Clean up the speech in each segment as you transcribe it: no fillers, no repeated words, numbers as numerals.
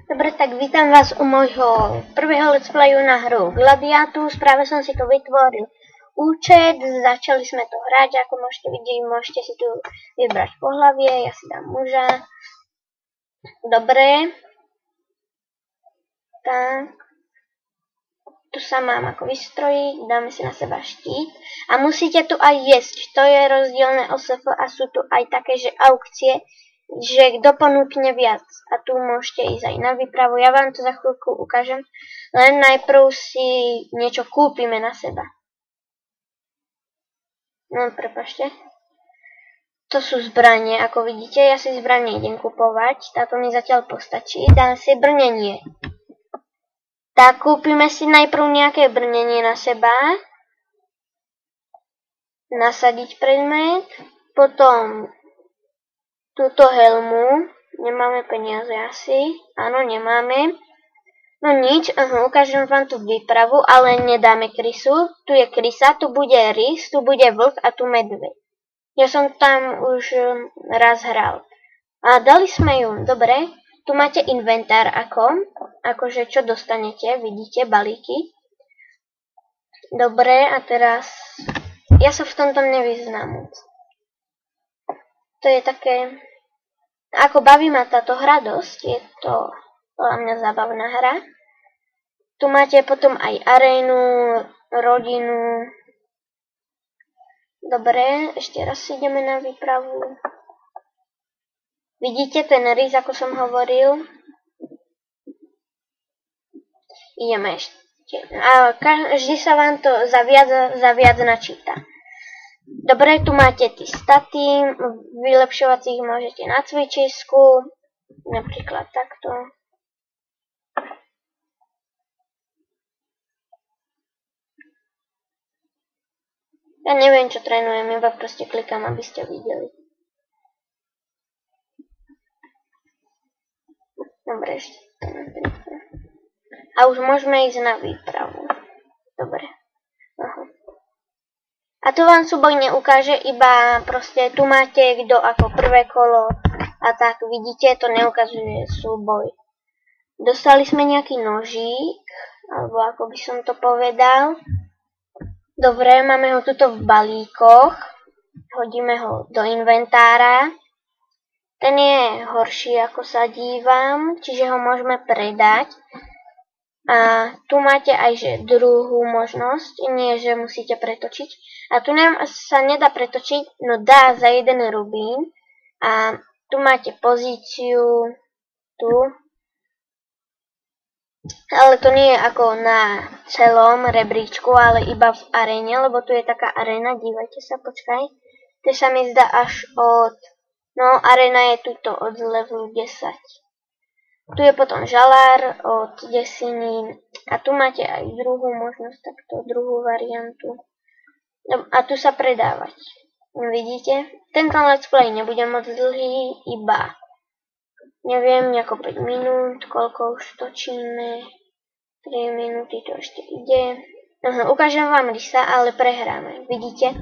Dobre, tak vítam vás u môjho prvého let's playu na hru Gladiatus. Práve som si tu vytvoril účet, začali sme to hrať, ako môžete vidieť, môžete si tu vybrať pohlavie, ja si dám muža. Dobre. Tak. Tu sa mám ako vystrojiť, dáme si na seba štít. A musíte tu aj jesť, to je rozdielne OSF a sú tu aj také, že aukcie, že kto ponúkne viac. A tu môžete ísť aj na výpravu. Ja vám to za chvíľku ukážem. Len najprv si niečo kúpime na seba. No, prepáčte. To sú zbranie, ako vidíte. Ja si zbranie idem kupovať. Táto mi zatiaľ postačí. Dám si brnenie. Tak kúpime si najprv nejaké brnenie na seba. Nasadiť predmet. Potom túto helmu. Nemáme peniaze asi. Áno, nemáme. No nič, ukážem vám tú výpravu, ale nedáme krysu. Tu je krysa, tu bude rys, tu bude vlk a tu medveď. Ja som tam už raz hral. A dali sme ju, dobre. Tu máte inventár akože čo dostanete, vidíte, balíky. Dobre, a teraz, ja sa v tomto nevyznám moc. To je také, ako baví ma táto hra dosť, je to podľa mňa zábavná hra. Tu máte potom aj arénu, rodinu. Dobre, ešte raz ideme na výpravu. Vidíte ten rys, ako som hovoril? Ideme ešte. A vždy sa vám to za viac načíta. Dobre, tu máte tie staty, vylepšovacích môžete na cvičisku, napríklad takto. Ja neviem, čo trénujem, iba proste klikám, aby ste videli. Dobre, ešte to napríklad. A už môžeme ísť na výpravu. Dobre. Aha. A tu vám súboj neukáže, iba proste tu máte kto ako prvé kolo a tak vidíte, to neukazuje súboj. Dostali sme nejaký nožík, alebo ako by som to povedal. Dobre, máme ho tuto v balíkoch. Hodíme ho do inventára. Ten je horší, ako sa dívam, čiže ho môžeme predať. A tu máte aj že druhú možnosť, nie že musíte pretočiť. A tu sa nedá pretočiť, no dá za 1 rubín. A tu máte pozíciu, tu. Ale to nie je ako na celom rebríčku, ale iba v aréne, lebo tu je taká aréna, dívajte sa, počkaj. To sa mi zdá až od, no aréna je tuto od levelu 10. Tu je potom žalár od desín a tu máte aj druhú možnosť, takto druhú variantu. A tu sa predávať. Vidíte? Tento let's play nebude moc dlhý, iba neviem, nejako 5 minút, koľko už točíme. 3 minúty to ešte ide. Ukážem vám rysa, ale prehráme. Vidíte?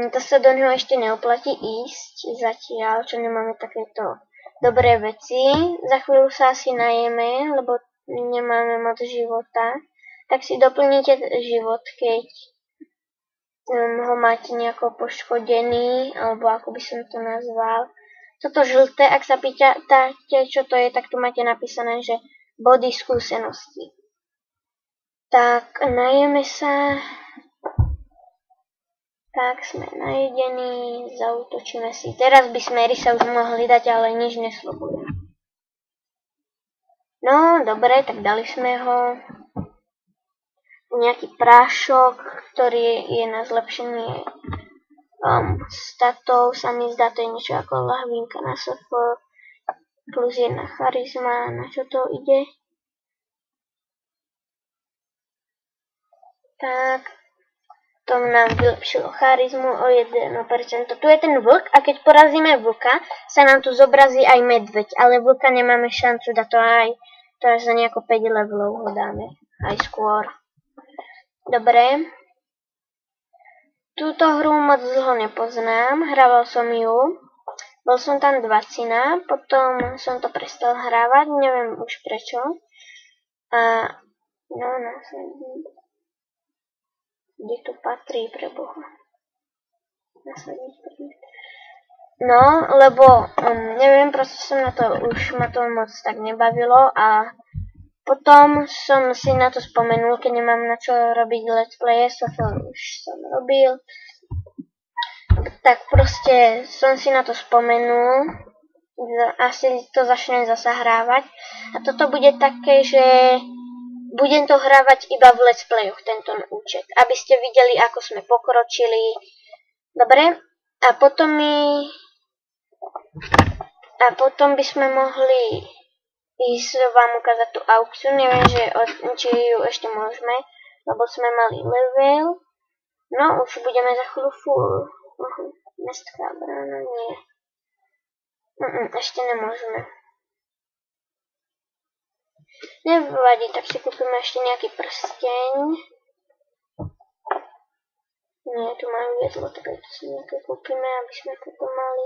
To sa do neho ešte neoplatí ísť zatiaľ, čo nemáme takéto dobré veci. Za chvíľu sa asi najeme, lebo nemáme moc života. Tak si doplníte život, keď ho máte nejako poškodený, alebo ako by som to nazval. Toto žlté, ak sa pýtate, čo to je, tak tu máte napísané, že body skúsenosti. Tak, najeme sa. Tak, sme najedení, zaútočíme si. Teraz by sme rysa už mohli dať, ale nič neslobuje. No, dobre, tak dali sme ho. Nejaký prášok, ktorý je na zlepšenie statov, sa mi zdá, to je niečo ako lahvinka na SF, plus 1 charizma, na čo to ide. Tak, to nám vylepšilo charizmu o 1%. Tu je ten vlk a keď porazíme vlka, sa nám tu zobrazí aj medveď, ale vlka nemáme šancu dať to aj za nejako 5 levelov ho dáme, aj skôr. Dobre. Túto hru moc dlho nepoznám, hraval som ju. Bol som tam 20, potom som to prestal hrávať, neviem už prečo. A no, následník. Kde to patrí, pre Boha? Následník prvý. No, lebo neviem, proste som na to, už ma to moc tak nebavilo a potom som si na to spomenul, keď nemám na čo robiť let's playe, už som robil. Tak proste som si na to spomenul, asi to začnem zasa hrávať. A toto bude také, že budem to hrávať iba v let's playoch, tento účet, aby ste videli, ako sme pokročili. Dobre? A potom by sme mohli ísť vám ukázať tú aukciu. Neviem, či ju ešte môžeme, lebo sme mali level. No, už budeme za chvíľu full. Mestská brána, nie. Ešte nemôžeme. Nevadí, tak si kúpime ešte nejaký prsteň. Nie, tu majú jedlo, tak to si nejaké kúpime, aby sme toto mali.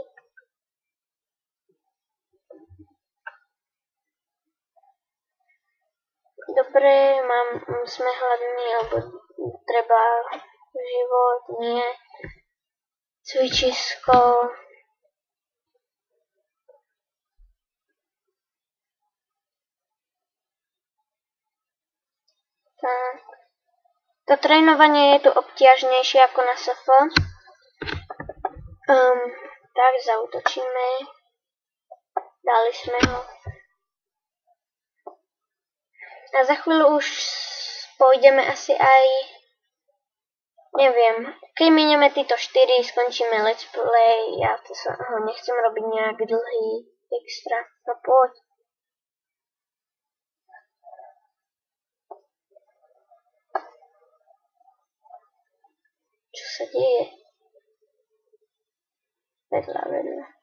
Dobre, sme hladní, alebo treba život, nie. Cvičisko. Tak. To trénovanie je tu obťažnejšie ako na SF. Tak, zaútočíme. Dali sme ho. A za chvíľu už pôjdeme asi aj, neviem, keď minieme títo 4, skončíme let's play, ja to ho nechcem robiť nejak dlhý, extra, no poď. Čo sa deje? Vedľa.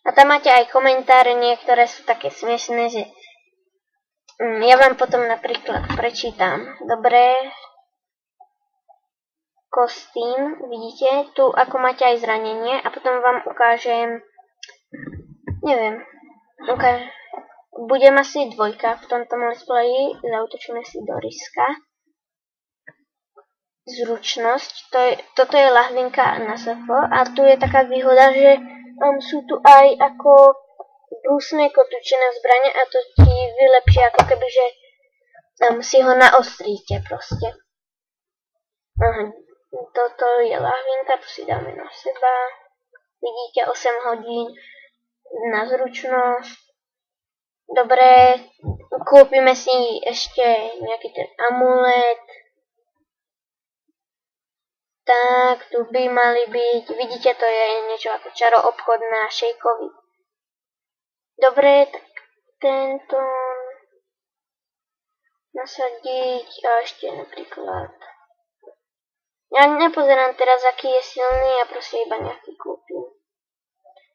A tam máte aj komentáre, niektoré sú také smiešné, že ja vám potom napríklad prečítam. Dobre. Kostým, vidíte, tu ako máte aj zranenie a potom vám ukážem, neviem, budem asi 2 v tomto let's playi, zautočíme si do Riska. Zručnosť, toto je lahvinka na SF a tu je taká výhoda, že sú tu aj ako brúsne kotúčené zbrane a to ti vylepší, ako keby, že si ho naostríte proste. Toto je lahvinka, tu si dáme na seba. Vidíte, 8 hodín na zručnosť. Dobre, kúpime si ešte nejaký ten amulet. Tak, tu by mali byť, vidíte, to je niečo ako čaro obchod na šejkovi. Dobre, tak tento nasadiť a ešte napríklad. Ja nepozerám teraz, aký je silný, ja proste iba nejaký kúpim.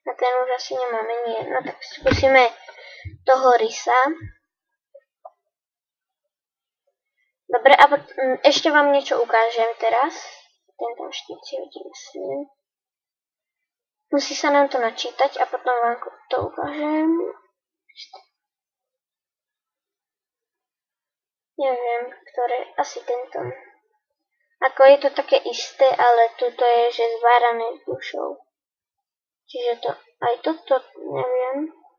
A ten už asi nemáme nie. No tak skúsime toho rysa. Dobre, a ešte vám niečo ukážem teraz. Tento štít si hodím sem. Musí sa nám to načítať a potom vám to ukážem. Neviem, ktoré, asi tento. Ako je to také isté, ale tuto je, že zvárané s dušou. Čiže to, aj toto,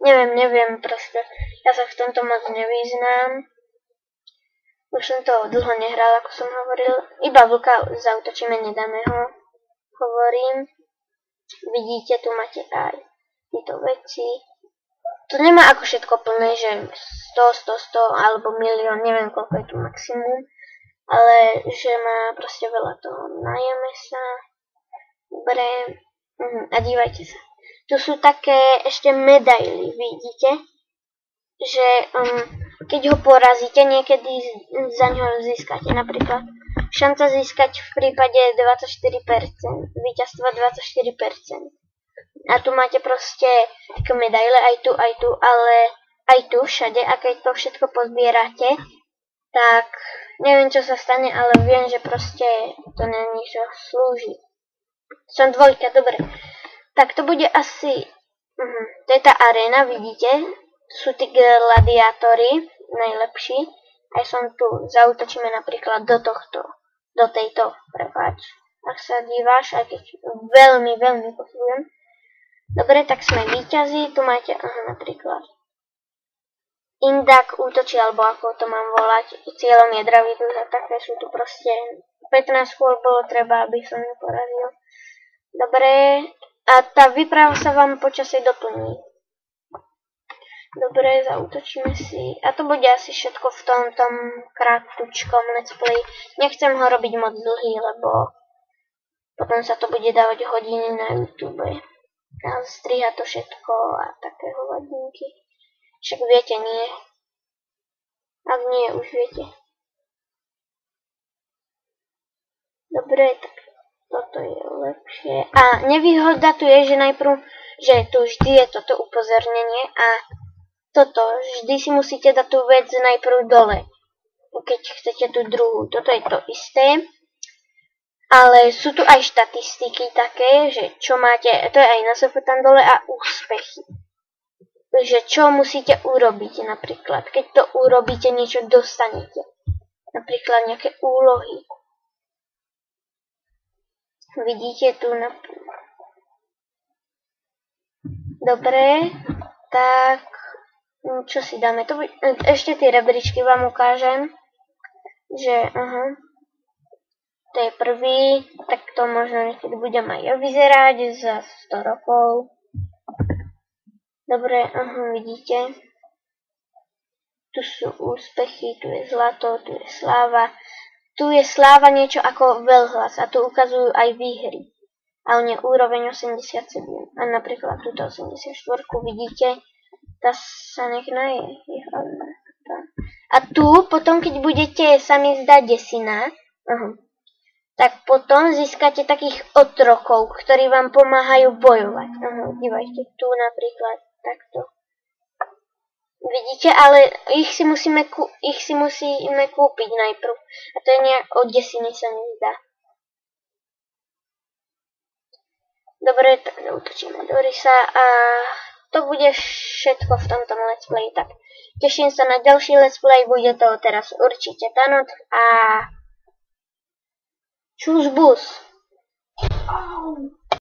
neviem proste. Ja sa v tomto moc nevyznám. Už som to dlho nehral, ako som hovoril. Iba vlka zautočíme, nedáme ho. Hovorím. Vidíte, tu máte aj tieto veci. To nemá ako všetko plné, že 100, alebo milión, neviem koľko je tu maximum. Ale že má proste veľa toho. Najeme sa. Dobre. A dívajte sa. Tu sú také ešte medaily, vidíte? Že keď ho porazíte, niekedy za ňo získate. Napríklad šanca získať v prípade 24%, víťazstva 24%. A tu máte proste také medaile aj tu, ale aj tu všade. A keď to všetko pozbierate, tak neviem, čo sa stane, ale viem, že proste to na niečo slúži. Som 2, dobre. Tak to bude asi... To je tá arena, vidíte? Sú tí gladiátori, najlepší. Aj som tu, zaútočíme napríklad do tejto, prepáč. Ak sa díváš, aj keď veľmi, veľmi pochybujem. Dobre, tak sme víťazi, tu máte, napríklad. Indak útočí, alebo ako to mám volať, cieľom je Dravidus a také sú tu proste 15 kôl bolo treba, aby som ju porazil. Dobre, a tá výprava sa vám počasie doplní. Dobre, zaútočíme si. A to bude asi všetko v tomto krátkučkom let's play. Nechcem ho robiť moc dlhý, lebo potom sa to bude dávať hodiny na YouTube. A striha to všetko a také hovadinky. Však viete, nie. Ak nie, už viete. Dobre, tak toto je lepšie. A nevýhoda tu je, že najprv, že tu vždy je toto upozornenie a toto, vždy si musíte dať tú vec najprv dole, keď chcete tú druhú. Toto je to isté, ale sú tu aj štatistiky také, že čo máte, to je aj na sofe tam dole a úspechy. Že čo musíte urobiť napríklad. Keď to urobíte, niečo dostanete. Napríklad nejaké úlohy. Vidíte tu napríklad. Dobre, tak... Čo si dáme? Ešte tie rebríčky vám ukážem. Že, to je prvý. Tak to možno niekedy budem aj vyzerať za 100 rokov. Dobre, vidíte. Tu sú úspechy, tu je zlato, tu je sláva. Tu je sláva niečo ako veľhlas a tu ukazujú aj výhry. A on je úroveň 87. A napríklad túto 84 vidíte. Tá sa nech naje. A tu potom, keď budete sa mi zdať desina, tak potom získate takých otrokov, ktorí vám pomáhajú bojovať. Dívajte, tu napríklad takto. Vidíte, ale ich si musíme kúpiť najprv. A to je nejak od desiny sa mi zdá. Dobre, tak zautočíme do rysa a to bude všetko v tomto let's play. Tak teším sa na ďalší let's play, bude to teraz určite Tanot a čus bus.